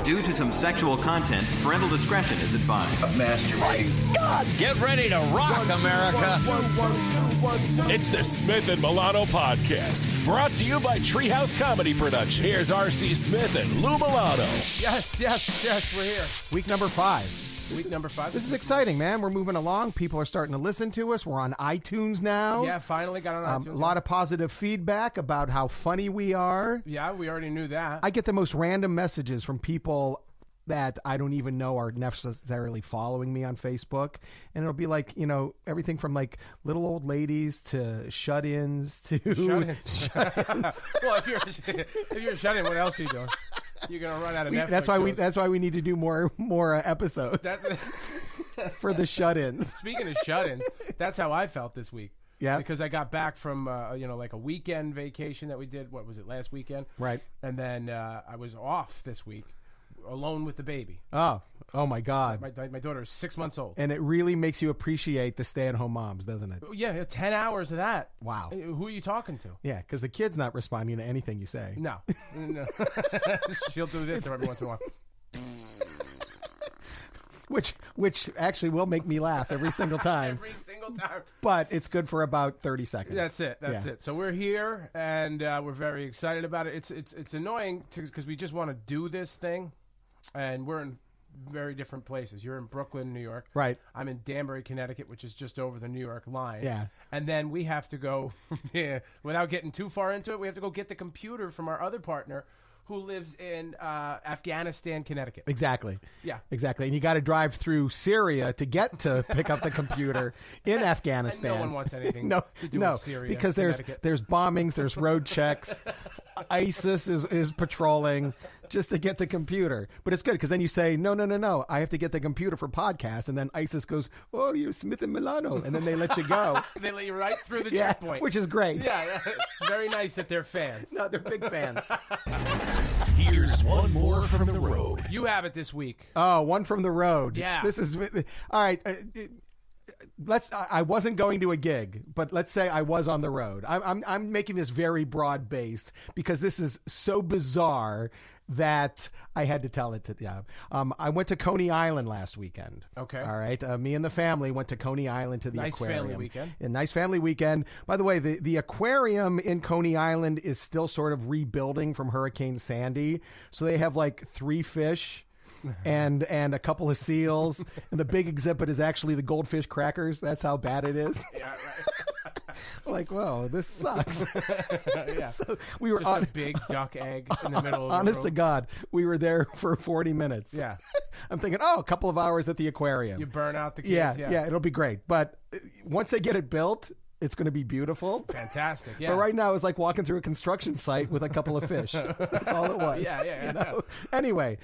Due to some sexual content, parental discretion is advised. Masturbating. God, get ready to rock, America. It's the Smith and Milano podcast, brought to you by Treehouse Comedy Production. Here's R.C. Smith and Lou Milano. Yes, we're here. Week number 5. Week number 5. This is exciting, man. We're moving along. People are starting to listen to us. We're on iTunes now. Yeah, finally got on iTunes. A lot of positive feedback about how funny we are. Yeah, we already knew that. I get the most random messages from people that I don't even know are necessarily following me on Facebook. And it'll be like, you know, everything from like little old ladies to shut-ins to... Shut-ins. Well, if you're a shut-in, what else are you doing? You're going to run out of Netflix. That's why we need to do more episodes for the shut-ins. Speaking of shut-ins, that's how I felt this week. Yeah. Because I got back from, like a weekend vacation that we did. What was it, last weekend? Right. And then I was off this week, alone with the baby. Oh my God. My daughter is 6 months old. And it really makes you appreciate the stay-at-home moms, doesn't it? Yeah, 10 hours of that. Wow. Who are you talking to? Yeah, because the kid's not responding to anything you say. No. She'll do this every once in a while. Which actually will make me laugh every single time. Every single time. But it's good for about 30 seconds. That's it. So we're here, and we're very excited about it. It's annoying because we just want to do this thing, and we're in very different places. You're in Brooklyn, New York. Right. I'm in Danbury, Connecticut, which is just over the New York line. Yeah. And then we have to go, without getting too far into it, we have to go get the computer from our other partner who lives in Afghanistan, Connecticut. Exactly. Yeah. Exactly. And you got to drive through Syria to get to pick up the computer in Afghanistan. And no one wants anything to do with Syria. Because there's bombings, there's road checks. ISIS is patrolling just to get the computer. But it's good because then you say, no, I have to get the computer for podcast. And then ISIS goes, oh, you're Smith and Milano. And then they let you go. They let you right through the checkpoint. Which is great. Yeah, it's very nice that they're fans. No, they're big fans. Here's one more from the road. You have it this week. Oh, one from the road. Yeah. This is all right. I wasn't going to a gig, but let's say I was on the road. I'm making this very broad based because this is so bizarre that I had to tell it to you. I went to Coney Island last weekend. Okay. All right. Me and the family went to Coney Island to the aquarium. Nice family weekend. A nice family weekend. By the way, the aquarium in Coney Island is still sort of rebuilding from Hurricane Sandy. So they have like 3 fish and a couple of seals. And the big exhibit is actually the goldfish crackers. That's how bad it is. Yeah, right. Like, whoa, this sucks. Yeah. So we were just a big duck egg in the middle of honest the to road. God, we were there for 40 minutes. Yeah. I'm thinking, a couple of hours at the aquarium. You burn out the kids. Yeah, it'll be great. But once they get it built, it's going to be beautiful. Fantastic, yeah. But right now, it's like walking through a construction site with a couple of fish. That's all it was. Yeah. You know? Anyway,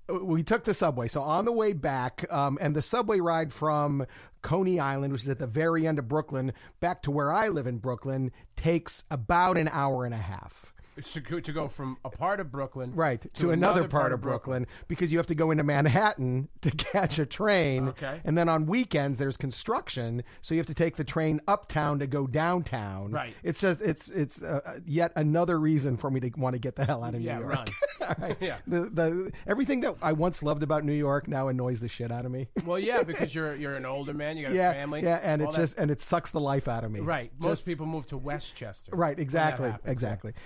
we took the subway. So on the way back, and the subway ride from Coney Island, which is at the very end of Brooklyn, back to where I live in Brooklyn, takes about an hour and a half. To go from a part of Brooklyn to another part of Brooklyn because you have to go into Manhattan to catch a train. Okay. And then on weekends there's construction, so you have to take the train uptown to go downtown. Right. It's just it's yet another reason for me to want to get the hell out of New York. Run. All right. Yeah. The everything that I once loved about New York now annoys the shit out of me. Well, yeah, because you're an older man, you got a family. Yeah, and it sucks the life out of me. Right. Most people move to Westchester. Right, exactly.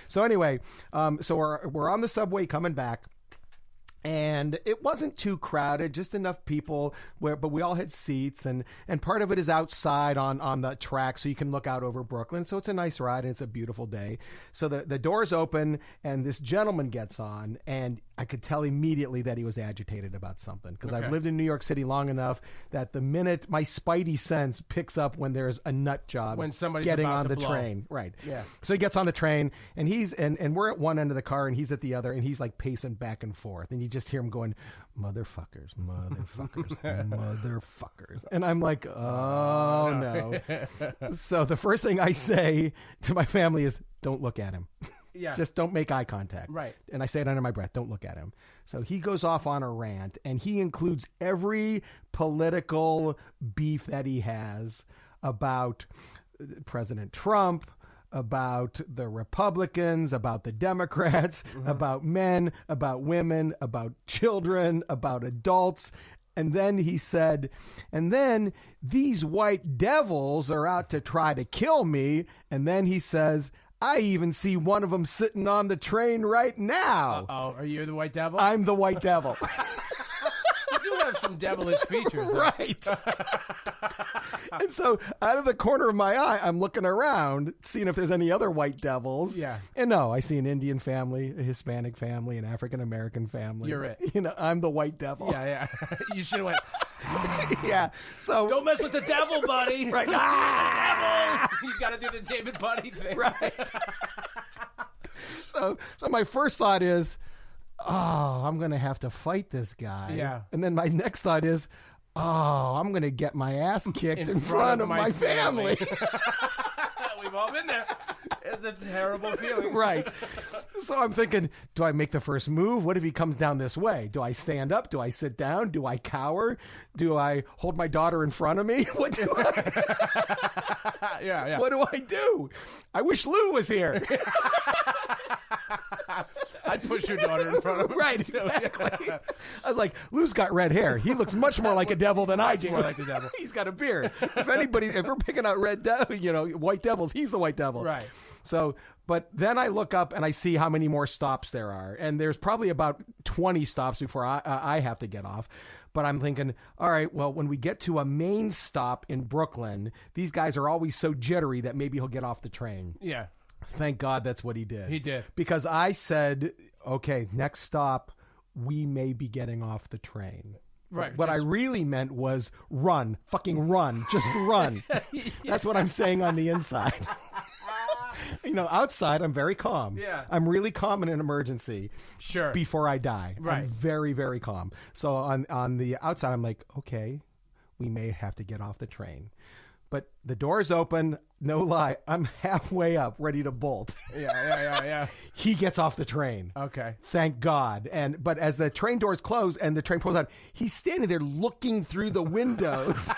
So anyway, so we're on the subway coming back, and it wasn't too crowded, just enough people but we all had seats, and part of it is outside on the track, so you can look out over Brooklyn. So it's a nice ride, and it's a beautiful day. So the doors open, and this gentleman gets on, and I could tell immediately that he was agitated about something because I've lived in New York City long enough that the minute my spidey sense picks up when there's a nut job when somebody's getting about on to the blow. train. Right. Yeah. So he gets on the train, and he's and we're at one end of the car, and he's at the other, and he's like pacing back and forth, and you just hear him going, motherfuckers, motherfuckers. And I'm like, oh no. So the first thing I say to my family is, don't look at him. Yeah. Just don't make eye contact. Right. And I say it under my breath, don't look at him. So he goes off on a rant, and he includes every political beef that he has about President Trump, about the Republicans, about the Democrats, about men, about women, about children, about adults. And then he said, and then these white devils are out to try to kill me. And then he says, I even see one of them sitting on the train right now. Oh, are you the white devil? I'm the white devil. You do have some devilish features. Huh? Right. And so out of the corner of my eye, I'm looking around, seeing if there's any other white devils. Yeah. And no, I see an Indian family, a Hispanic family, an African-American family. You're it. You know, I'm the white devil. Yeah. You should have went, Yeah. So don't mess with the devil, buddy. Right. Devils. You got to do the David Buddy thing. Right. So my first thought is, oh, I'm going to have to fight this guy. Yeah. And then my next thought is, oh, I'm going to get my ass kicked in front of my family. We've all been there. It's a terrible feeling. Right. So I'm thinking, do I make the first move? What if he comes down this way? Do I stand up? Do I sit down? Do I cower? Do I hold my daughter in front of me? What do I Yeah. What do I do? I wish Lou was here. I'd push your daughter in front of her. Right, exactly. I was like, Lou's got red hair. He looks much more like a devil than I do. more like the devil. He's got a beard. If we're picking out white devils, he's the white devil. Right. So, but then I look up and I see how many more stops there are. And there's probably about 20 stops before I have to get off. But I'm thinking, all right, well, when we get to a main stop in Brooklyn, these guys are always so jittery that maybe he'll get off the train. Yeah. Thank God that's what he did. He did. Because I said, okay, next stop, we may be getting off the train. Right. What I really meant was run, fucking run, just run. That's what I'm saying on the inside. Outside, I'm very calm. Yeah. I'm really calm in an emergency. Sure. Before I die. Right. I'm very, very calm. So on the outside, I'm like, okay, we may have to get off the train. But the door's open, no lie, I'm halfway up, ready to bolt. Yeah. He gets off the train. Okay. Thank God. But as the train doors close and the train pulls out, he's standing there looking through the windows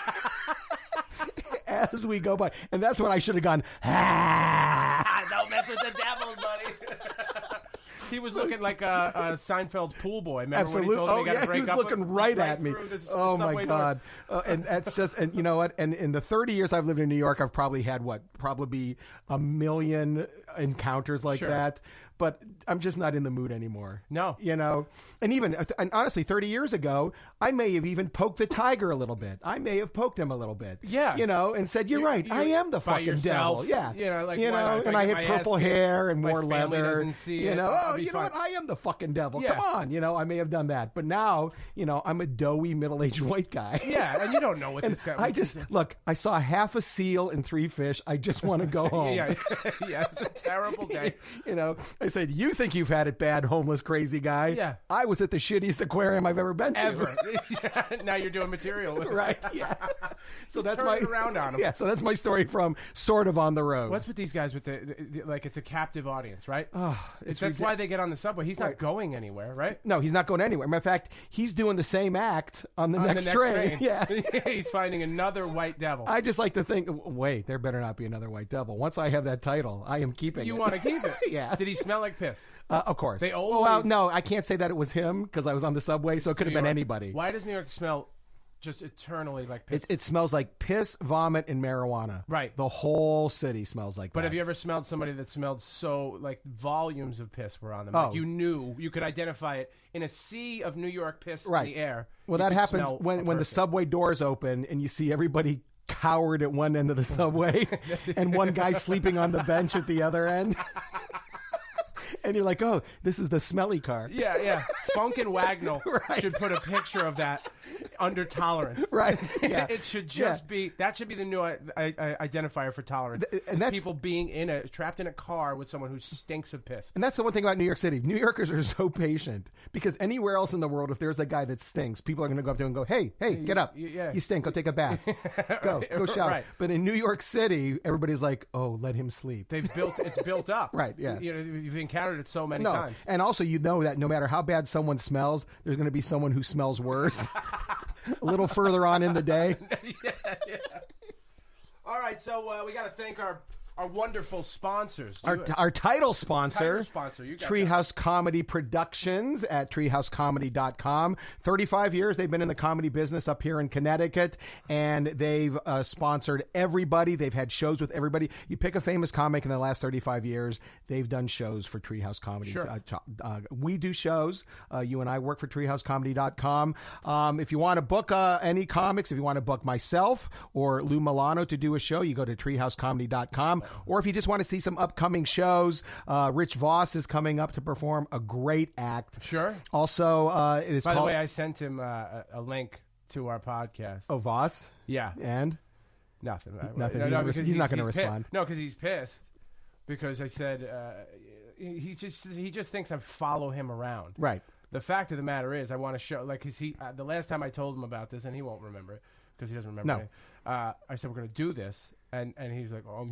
as we go by. And that's when I should have gone, Don't mess with the devil, buddy. He was looking like a Seinfeld's pool boy. Remember absolutely. when he told him he got to break he was up looking right at me. Oh my subway God! And that's just, and you know what? And in the 30 years I've lived in New York, I've probably had probably 1 million encounters like Sure. that. But I'm just not in the mood anymore. No. And honestly, 30 years ago, I may have even poked the tiger a little bit. I may have poked him a little bit. Yeah. And said, you're right. I am the by fucking yourself. devil. Yeah. Why not? If and I get had my purple ass kicked, hair and my more family leather. doesn't see it, I'll be fine. What? I am the fucking devil. Yeah. Come on. I may have done that. But now, I'm a doughy middle-aged white guy. Yeah, and you don't know what this guy. I saw half a seal and 3 fish. I just want to go home. Yeah, it's a terrible day. I said, you think you've had it bad, homeless, crazy guy. Yeah. I was at the shittiest aquarium I've ever been to. Ever. Now you're doing material with it. Right, yeah. So that's Turn it around on him. Yeah, so that's my story from sort of on the road. What's with these guys with the like it's a captive audience, right? It's why they get on the subway. He's not going anywhere, right? No, he's not going anywhere. Matter of fact, he's doing the same act on the next train. Yeah. He's finding another white devil. I just like to think, wait, there better not be another white devil. Once I have that title, I am keeping it. You want to keep it? Yeah. Did he smell like piss? Of course. They always... Well, no, I can't say that it was him because I was on the subway, so it could have been anybody. Why does New York smell just eternally like piss? It smells like piss, vomit, and marijuana. Right. The whole city smells like that. But have you ever smelled somebody that smelled so, like, volumes of piss were on them? Oh. Like you could identify it in a sea of New York piss in the air. Well, that happens when the person. subway doors open and you see everybody cowered at one end of the subway and one guy sleeping on the bench at the other end. And you're like, oh, this is the smelly car. Yeah. Funk and Wagnall Right. should put a picture of that under tolerance. Right. Yeah. It should just be, that should be the new identifier for tolerance. And that's people being trapped in a car with someone who stinks of piss. And that's the one thing about New York City. New Yorkers are so patient because anywhere else in the world, if there's a guy that stinks, people are going to go up to him and go, hey, get up. You stink. Go take a bath. Go shower. Right. But in New York City, everybody's like, oh, let him sleep. It's built up. Right, yeah. You've encountered it so many times. And also, that no matter how bad someone smells, there's going to be someone who smells worse a little further on in the day. Yeah. All right, so we got to thank our our wonderful sponsors. Our title sponsor, You got Treehouse Comedy Productions at treehousecomedy.com. 35 years they've been in the comedy business up here in Connecticut, and they've sponsored everybody. They've had shows with everybody. You pick a famous comic in the last 35 years, they've done shows for Treehouse Comedy. Sure. We do shows. You and I work for treehousecomedy.com. If you want to book any comics, if you want to book myself or Lou Milano to do a show, you go to treehousecomedy.com. Or if you just want to see some upcoming shows, Rich Voss is coming up to perform, a great act. Sure. Also, it's By called... the way, I sent him a link to our podcast. Oh, Voss? Yeah. And? Nothing. Nothing. No, He's not going to respond. No, because he's pissed. Because I said he just thinks I follow him around. Right. The fact of the matter is, I want to show, like, because the last time I told him about this, and he won't remember it because he doesn't remember it. I said, we're going to do this. And he's like, oh,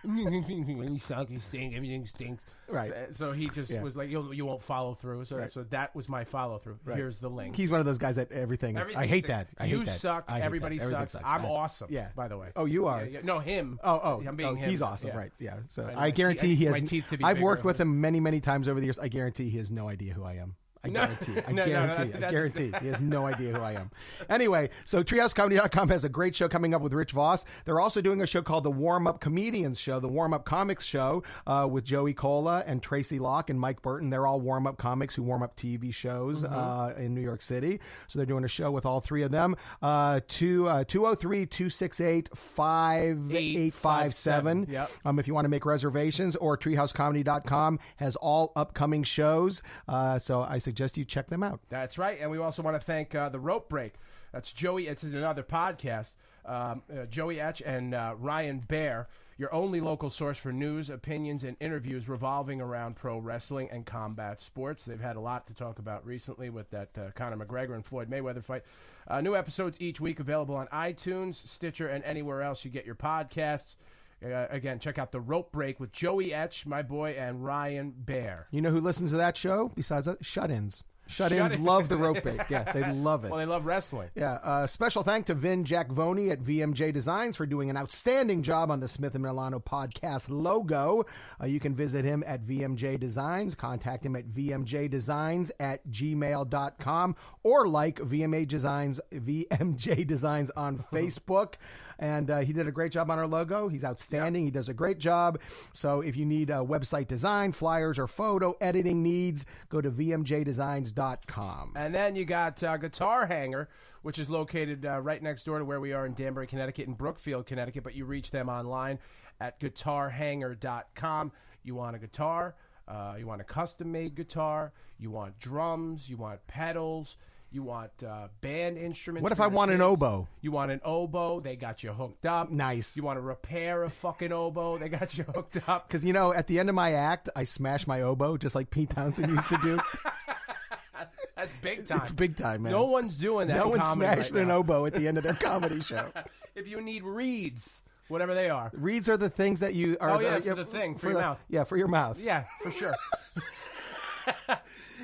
you suck, you stink, everything stinks. Right. So he just was like, you won't follow through. So that was my follow through. Right. Here's the link. He's one of those guys that everything is... I hate that. You suck. Everybody sucks. I'm awesome. Yeah. By the way. Oh, you are? Yeah. No, him. I'm being him. He's awesome. Yeah. Right. Yeah. So I guarantee he has... my teeth to be I've bigger. worked with him many, many times over the years. I guarantee he has no idea who I am. I guarantee. I guarantee. He has no idea who I am. Anyway, so TreehouseComedy.com has a great show coming up with Rich Voss. They're also doing a show called the Warm Up Comedians Show, the Warm Up Comics Show, with Joey Cola and Tracy Locke and Mike Burton. They're all warm up comics who warm up TV shows in New York City. So they're doing a show with all three of them. 203-268-5857. Yep. If you want to make reservations, or TreehouseComedy.com has all upcoming shows. So I suggest you check them out. That's right. And we also want to thank The Rope Break. That's Joey. It's another podcast. Joey Etch and Ryan Baer, your only local source for news, opinions, and interviews revolving around pro wrestling and combat sports. They've had a lot to talk about recently with that Conor McGregor and Floyd Mayweather fight. New episodes each week available on iTunes, Stitcher, and anywhere else you get your podcasts. Again, check out The Rope Break with Joey Etch, my boy, and Ryan Baer. You know who listens to that show besides that? Shut-ins. Shut-ins love The Rope Break. Yeah, they love it. Well, they love wrestling. Yeah. Special thank to Vin Giacvoni at VMJ Designs for doing an outstanding job on the Smith & Milano podcast logo. You can visit him at VMJ Designs. Contact him at vmjdesigns@gmail.com, or like VMJ Designs on Facebook. And he did a great job on our logo. He's outstanding. Yep. He does a great job. So if you need website design, flyers, or photo editing needs, go to vmjdesigns.com. And then you got Guitar Hanger, which is located right next door to where we are in Danbury, Connecticut, and Brookfield, Connecticut. But you reach them online at guitarhanger.com. You want a guitar, you want a custom-made guitar, you want drums, you want pedals, you want band instruments. What if I want an oboe? You want an oboe? They got you hooked up. Nice. You want to repair a fucking oboe? They got you hooked up. Because, you know, at the end of my act, I smash my oboe just like Pete Townsend used to do. That's big time. It's big time, man. No one's doing that. No one's smashed smashing an oboe at the end of their comedy show. If you need reeds, whatever they are. Reeds are the things that you are. For the thing, for your mouth. Yeah, for your mouth. Yeah, for sure.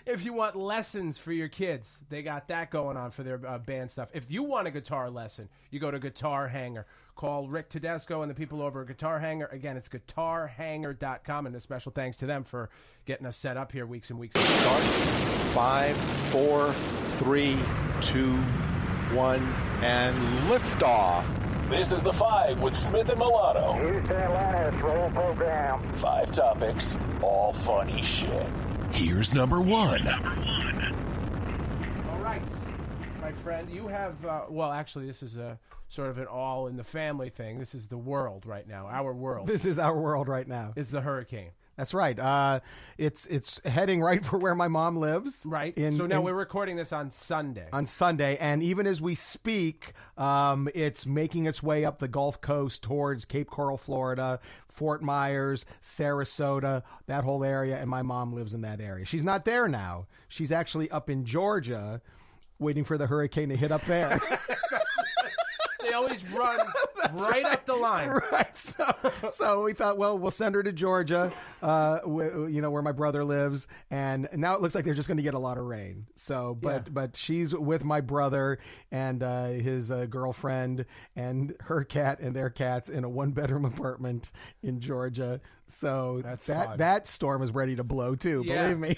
If you want lessons for your kids, they got that going on for their band stuff. If you want a guitar lesson, you go to Guitar Hanger. Call Rick Tedesco and the people over at Guitar Hanger. Again, it's guitarhanger.com, and a special thanks to them for getting us set up here weeks and weeks. Start. 5, 4, 3, 2, 1, and liftoff. This is The Five with Smith and Milano. Houston, Atlantis, roll program. 5 topics, all funny shit. Here's number 1. All right, my friend, you have, well, actually, this is a sort of an all-in-the-family thing. This is the world right now, our world. This is our world right now. Is the hurricane. That's right. It's heading right for where my mom lives. Right. So now we're recording this on Sunday. On Sunday, and even as we speak, it's making its way up the Gulf Coast towards Cape Coral, Florida, Fort Myers, Sarasota, that whole area, and my mom lives in that area. She's not there now. She's actually up in Georgia, waiting for the hurricane to hit up there. always run right up the line. Right. So we thought, well, we'll send her to Georgia, where my brother lives, and now it looks like they're just going to get a lot of rain. So, but she's with my brother and his girlfriend and her cat and their cats in a 1-bedroom apartment in Georgia. So that storm is ready to blow too. Yeah. Believe me.